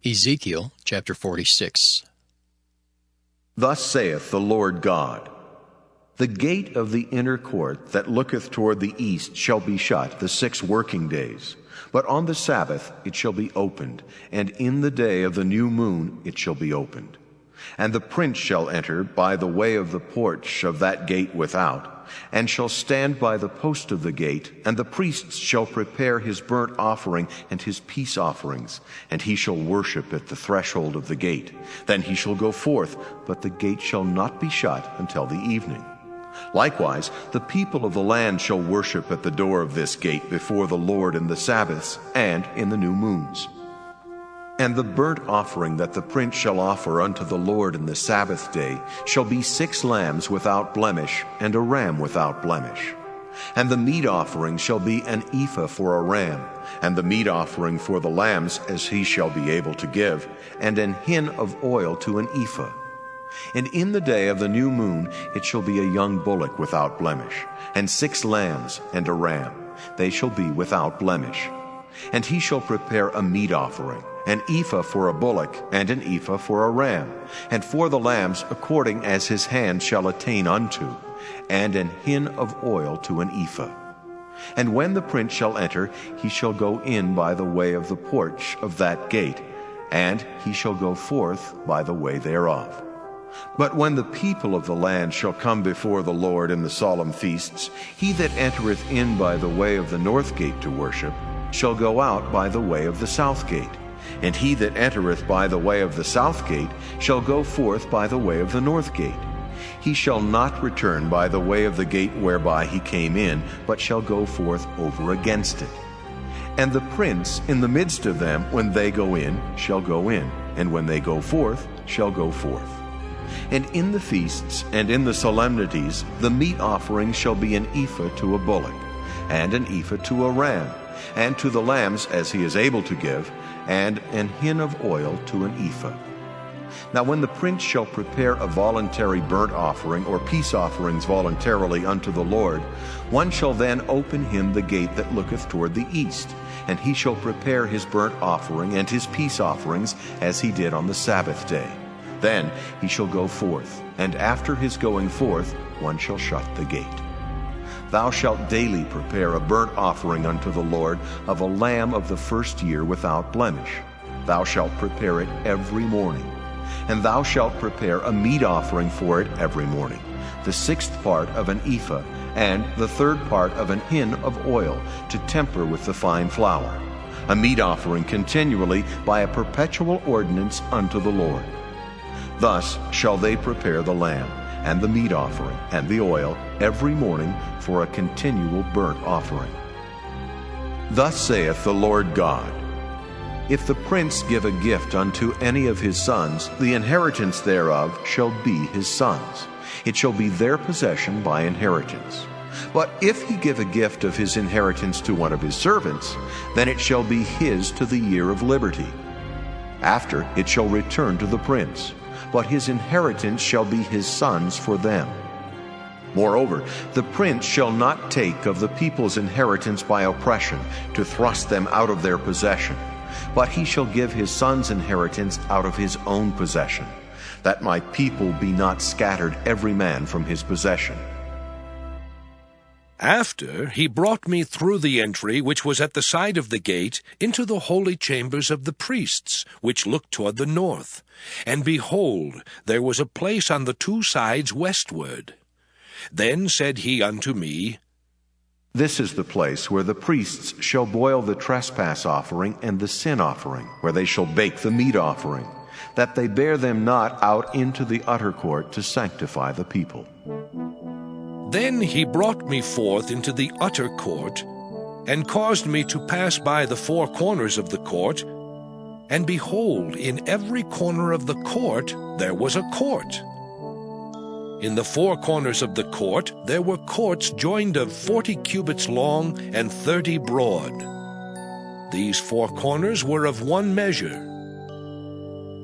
Ezekiel chapter 46. Thus saith the Lord God, The gate of the inner court that looketh toward the east shall be shut the 6 working days, but on the Sabbath it shall be opened, and in the day of the new moon it shall be opened. And the prince shall enter by the way of the porch of that gate without, and shall stand by the post of the gate, and the priests shall prepare his burnt offering and his peace offerings, and he shall worship at the threshold of the gate. Then he shall go forth, but the gate shall not be shut until the evening. Likewise, the people of the land shall worship at the door of this gate before the Lord in the Sabbaths and in the new moons. And the burnt offering that the prince shall offer unto the Lord in the Sabbath day shall be 6 lambs without blemish, and a ram without blemish. And the meat offering shall be an ephah for a ram, and the meat offering for the lambs as he shall be able to give, and an hin of oil to an ephah. And in the day of the new moon it shall be a young bullock without blemish, and 6 lambs and a ram, they shall be without blemish. And he shall prepare a meat offering, an ephah for a bullock, and an ephah for a ram, and for the lambs according as his hand shall attain unto, and an hin of oil to an ephah. And when the prince shall enter, he shall go in by the way of the porch of that gate, and he shall go forth by the way thereof. But when the people of the land shall come before the Lord in the solemn feasts, he that entereth in by the way of the north gate to worship shall go out by the way of the south gate. And he that entereth by the way of the south gate shall go forth by the way of the north gate. He shall not return by the way of the gate whereby he came in, but shall go forth over against it. And the prince in the midst of them, when they go in, shall go in, and when they go forth, shall go forth. And in the feasts and in the solemnities the meat offering shall be an ephah to a bullock, and an ephah to a ram, and to the lambs as he is able to give, and an hin of oil to an ephah. Now when the prince shall prepare a voluntary burnt offering or peace offerings voluntarily unto the Lord, one shall then open him the gate that looketh toward the east, and he shall prepare his burnt offering and his peace offerings as he did on the Sabbath day. Then he shall go forth, and after his going forth one shall shut the gate. Thou shalt daily prepare a burnt offering unto the Lord of a lamb of the first year without blemish. Thou shalt prepare it every morning. And thou shalt prepare a meat offering for it every morning, the 6th part of an ephah, and the 3rd part of an hin of oil, to temper with the fine flour. A meat offering continually by a perpetual ordinance unto the Lord. Thus shall they prepare the lamb, and the meat offering, and the oil, every morning for a continual burnt offering. Thus saith the Lord God, If the prince give a gift unto any of his sons, the inheritance thereof shall be his sons. It shall be their possession by inheritance. But if he give a gift of his inheritance to one of his servants, then it shall be his to the year of liberty. After it shall return to the prince, but his inheritance shall be his sons for them. Moreover, the prince shall not take of the people's inheritance by oppression, to thrust them out of their possession, but he shall give his son's inheritance out of his own possession, that my people be not scattered every man from his possession. After he brought me through the entry which was at the side of the gate into the holy chambers of the priests, which looked toward the north. And behold, there was a place on the 2 sides westward. Then said he unto me, This is the place where the priests shall boil the trespass offering and the sin offering, where they shall bake the meat offering, that they bear them not out into the utter court to sanctify the people. Then he brought me forth into the utter court, and caused me to pass by the 4 corners of the court. And behold, in every corner of the court there was a court. In the 4 corners of the court there were courts joined of 40 cubits long and 30 broad. These 4 corners were of one measure.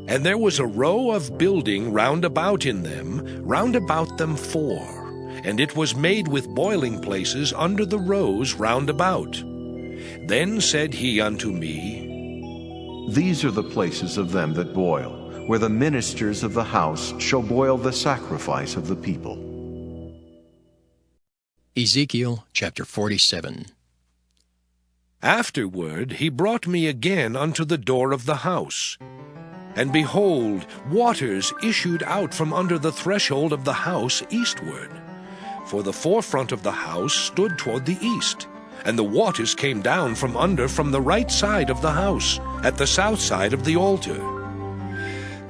And there was a row of building round about in them, round about them 4. And it was made with boiling places under the rows round about. Then said he unto me, These are the places of them that boil, where the ministers of the house shall boil the sacrifice of the people. Ezekiel chapter 47. Afterward he brought me again unto the door of the house. And behold, waters issued out from under the threshold of the house eastward. For the forefront of the house stood toward the east, and the waters came down from under from the right side of the house, at the south side of the altar.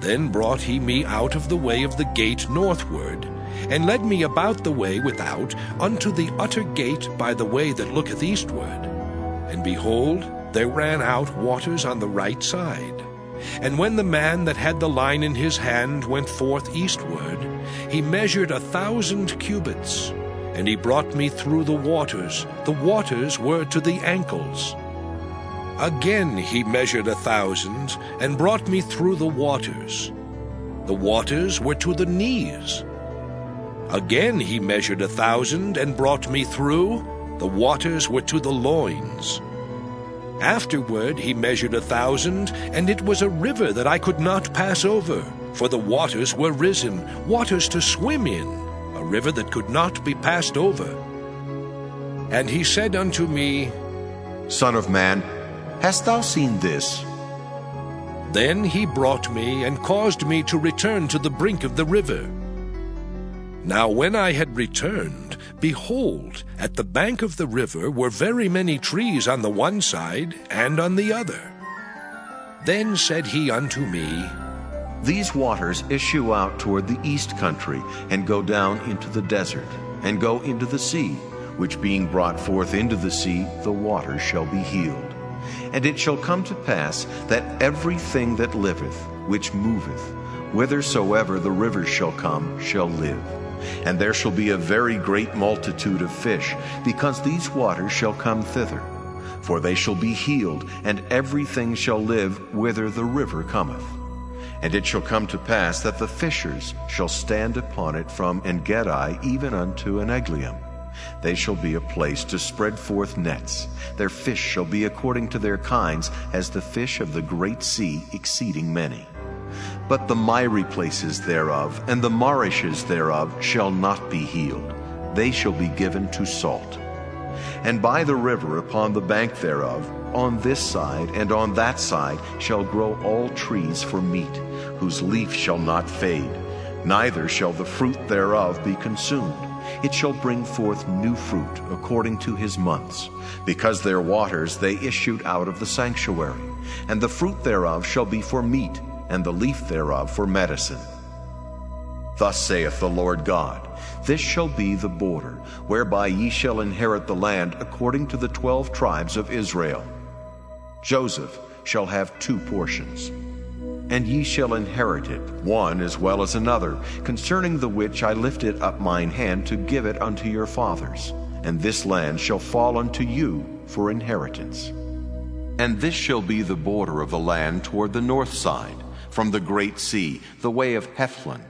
Then brought he me out of the way of the gate northward, and led me about the way without unto the utter gate by the way that looketh eastward. And behold, there ran out waters on the right side. And when the man that had the line in his hand went forth eastward, he measured 1,000 cubits, and he brought me through the waters. The waters were to the ankles. Again he measured 1,000, and brought me through the waters. The waters were to the knees. Again he measured 1,000, and brought me through. The waters were to the loins. Afterward he measured 1,000, and it was a river that I could not pass over, for the waters were risen, waters to swim in, a river that could not be passed over. And he said unto me, Son of man, hast thou seen this? Then he brought me, and caused me to return to the brink of the river. Now when I had returned, behold, at the bank of the river were very many trees on the one side and on the other. Then said he unto me, These waters issue out toward the east country, and go down into the desert, and go into the sea, which being brought forth into the sea, the waters shall be healed. And it shall come to pass that everything that liveth, which moveth, whithersoever the rivers shall come, shall live. And there shall be a very great multitude of fish, because these waters shall come thither. For they shall be healed, and everything shall live whither the river cometh. And it shall come to pass that the fishers shall stand upon it from En-gedi even unto En-eglaim. They shall be a place to spread forth nets. Their fish shall be according to their kinds, as the fish of the great sea, exceeding many. But the miry places thereof, and the marishes thereof, shall not be healed. They shall be given to salt. And by the river upon the bank thereof, on this side and on that side, shall grow all trees for meat, whose leaf shall not fade, neither shall the fruit thereof be consumed. It shall bring forth new fruit according to his months, because their waters they issued out of the sanctuary. And the fruit thereof shall be for meat, and the leaf thereof for medicine. Thus saith the Lord God, This shall be the border, whereby ye shall inherit the land according to the 12 tribes of Israel. Joseph shall have 2 portions, and ye shall inherit it, one as well as another, concerning the which I lifted up mine hand to give it unto your fathers. And this land shall fall unto you for inheritance. And this shall be the border of the land toward the north side, from the great sea, the way of Hethlon,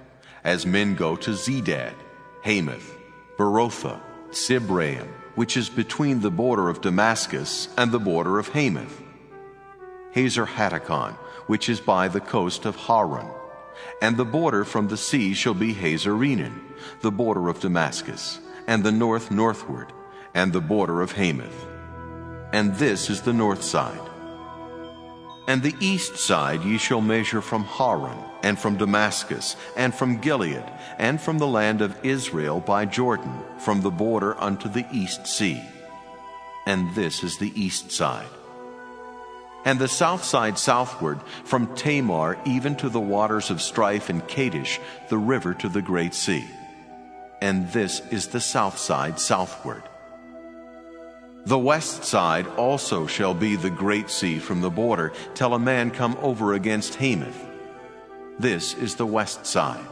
as men go to Zedad, Hamath, Berotha, Sibraim, which is between the border of Damascus and the border of Hamath, Hazer-Hatticon, which is by the coast of Haran, and the border from the sea shall be Hazer-Enan, the border of Damascus, and the north northward, and the border of Hamath. And this is the north side. And the east side ye shall measure from Haran, and from Damascus, and from Gilead, and from the land of Israel by Jordan, from the border unto the east sea. And this is the east side. And the south side southward, from Tamar even to the waters of Strife and Kadesh, the river to the great sea. And this is the south side southward. The west side also shall be the great sea from the border, till a man come over against Hamath. This is the west side.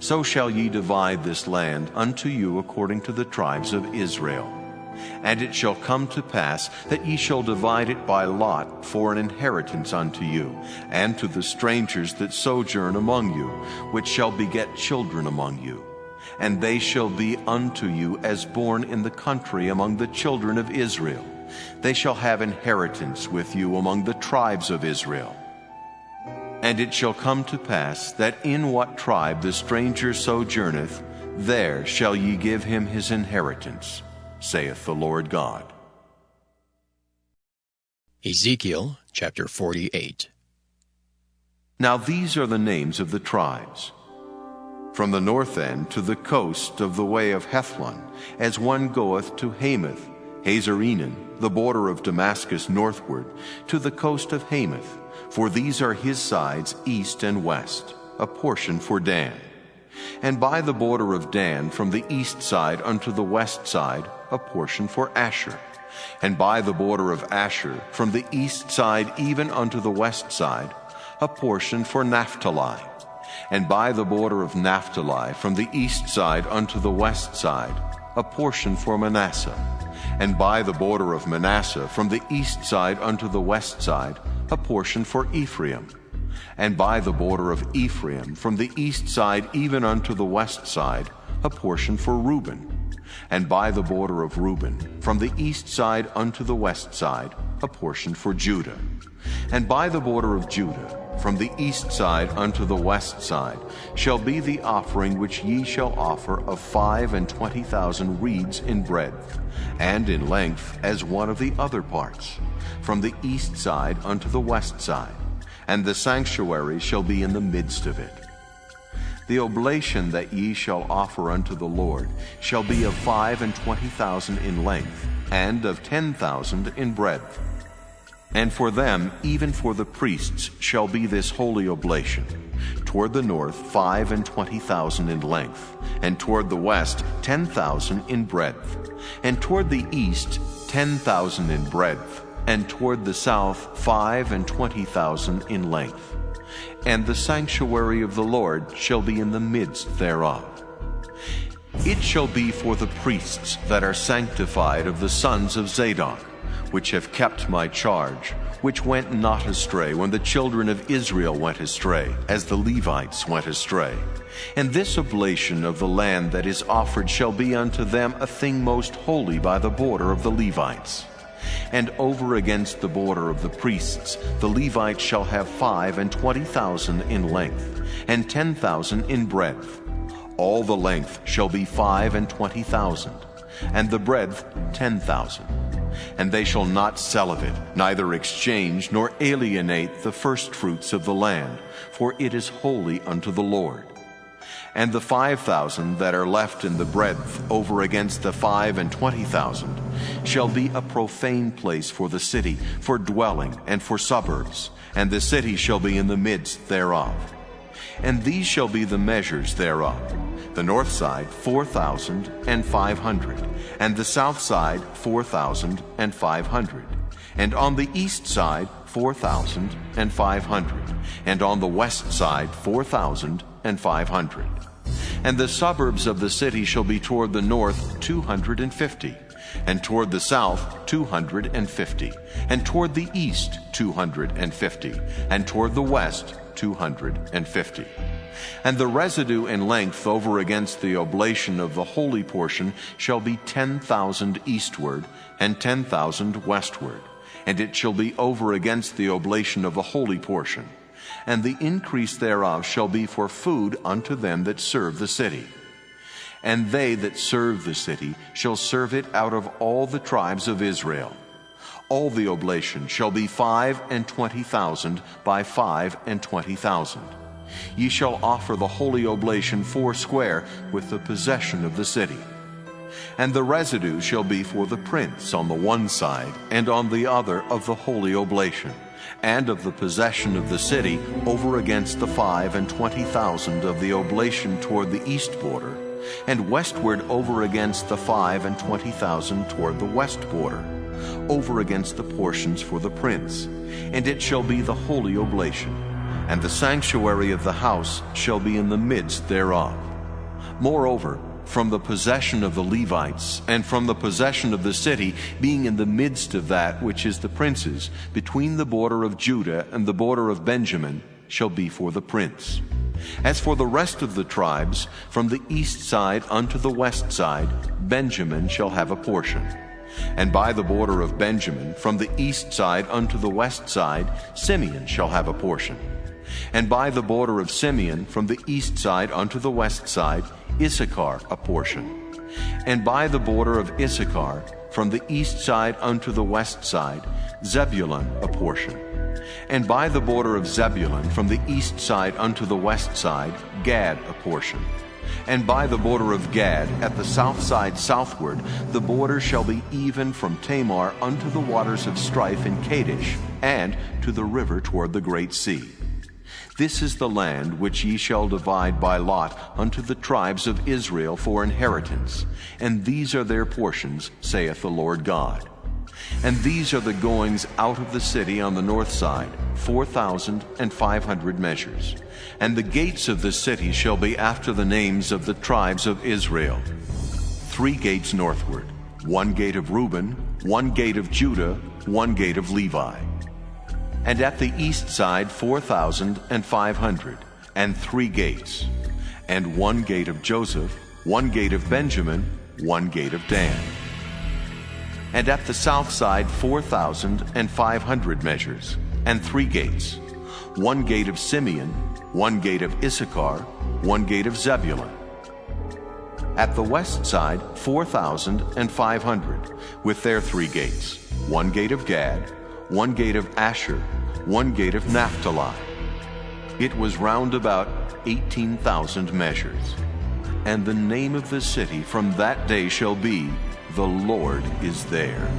So shall ye divide this land unto you according to the tribes of Israel. And it shall come to pass that ye shall divide it by lot for an inheritance unto you, and to the strangers that sojourn among you, which shall beget children among you. And they shall be unto you as born in the country among the children of Israel. They shall have inheritance with you among the tribes of Israel. And it shall come to pass that in what tribe the stranger sojourneth, there shall ye give him his inheritance, saith the Lord God. Ezekiel chapter 48. Now these are the names of the tribes. From the north end to the coast of the way of Hethlon, as one goeth to Hamath, Hazer-Enan, the border of Damascus northward, to the coast of Hamath, for these are his sides east and west, a portion for Dan. And by the border of Dan from the east side unto the west side, a portion for Asher. And by the border of Asher from the east side even unto the west side, a portion for Naphtali. And by the border of Naphtali from the east side unto the west side, a portion for Manasseh. And by the border of Manasseh from the east side unto the west side, a portion for Ephraim. And by the border of Ephraim from the east side even unto the west side, a portion for Reuben. And by the border of Reuben from the east side unto the west side, a portion for Judah. And by the border of Judah from the east side unto the west side shall be the offering which ye shall offer of 25,000 reeds in breadth, and in length as one of the other parts, from the east side unto the west side, and the sanctuary shall be in the midst of it. The oblation that ye shall offer unto the Lord shall be of 25,000 in length, and of 10,000 in breadth. And for them, even for the priests, shall be this holy oblation. Toward the north 25,000 in length, and toward the west 10,000 in breadth, and toward the east 10,000 in breadth, and toward the south 25,000 in length. And the sanctuary of the Lord shall be in the midst thereof. It shall be for the priests that are sanctified of the sons of Zadok, which have kept my charge, which went not astray when the children of Israel went astray, as the Levites went astray. And this oblation of the land that is offered shall be unto them a thing most holy by the border of the Levites. And over against the border of the priests the Levites shall have 25,000 in length, and 10,000 in breadth. All the length shall be 25,000, and the breadth 10,000. And they shall not sell of it, neither exchange nor alienate the firstfruits of the land, for it is holy unto the Lord. And the 5,000 that are left in the breadth over against the 25,000 shall be a profane place for the city, for dwelling and for suburbs, and the city shall be in the midst thereof. And these shall be the measures thereof: the north side 4,500, and the south side 4,500, and on the east side 4,500, and on the west side 4,500. And the suburbs of the city shall be toward the north 250, and toward the south 250, and toward the east 250, and toward the west 250. And the residue in length over against the oblation of the holy portion shall be 10,000 eastward, and 10,000 westward, and it shall be over against the oblation of the holy portion. And the increase thereof shall be for food unto them that serve the city. And they that serve the city shall serve it out of all the tribes of Israel. All the oblation shall be 25,000 by 25,000. Ye shall offer the holy oblation foursquare with the possession of the city. And the residue shall be for the prince on the one side, and on the other of the holy oblation, and of the possession of the city over against the 25,000 of the oblation toward the east border, and westward over against the 25,000 toward the west border, over against the portions for the prince. And it shall be the holy oblation, and the sanctuary of the house shall be in the midst thereof. Moreover, from the possession of the Levites, and from the possession of the city, being in the midst of that which is the prince's, between the border of Judah and the border of Benjamin, shall be for the prince. As for the rest of the tribes, from the east side unto the west side, Benjamin shall have a portion. And by the border of Benjamin, from the east side unto the west side, Simeon shall have a portion. And by the border of Simeon, from the east side unto the west side, Issachar a portion. And by the border of Issachar, from the east side unto the west side, Zebulun a portion. And by the border of Zebulun, from the east side unto the west side, Gad a portion. And by the border of Gad, at the south side southward, the border shall be even from Tamar unto the waters of strife in Kadesh, and to the river toward the great sea. This is the land which ye shall divide by lot unto the tribes of Israel for inheritance, and these are their portions, saith the Lord God. And these are the goings out of the city on the north side, 4,500 measures. And the gates of the city shall be after the names of the tribes of Israel. 3 gates northward, 1 gate of Reuben, 1 gate of Judah, 1 gate of Levi. And at the east side 4,500, and 3 gates, and 1 gate of Joseph, 1 gate of Benjamin, 1 gate of Dan. And at the south side 4,500 measures, and 3 gates, 1 gate of Simeon, 1 gate of Issachar, 1 gate of Zebulun. At the west side 4,500, with their 3 gates, 1 gate of Gad, 1 gate of Asher, 1 gate of Naphtali. It was round about 18,000 measures. And the name of the city from that day shall be, The Lord is there.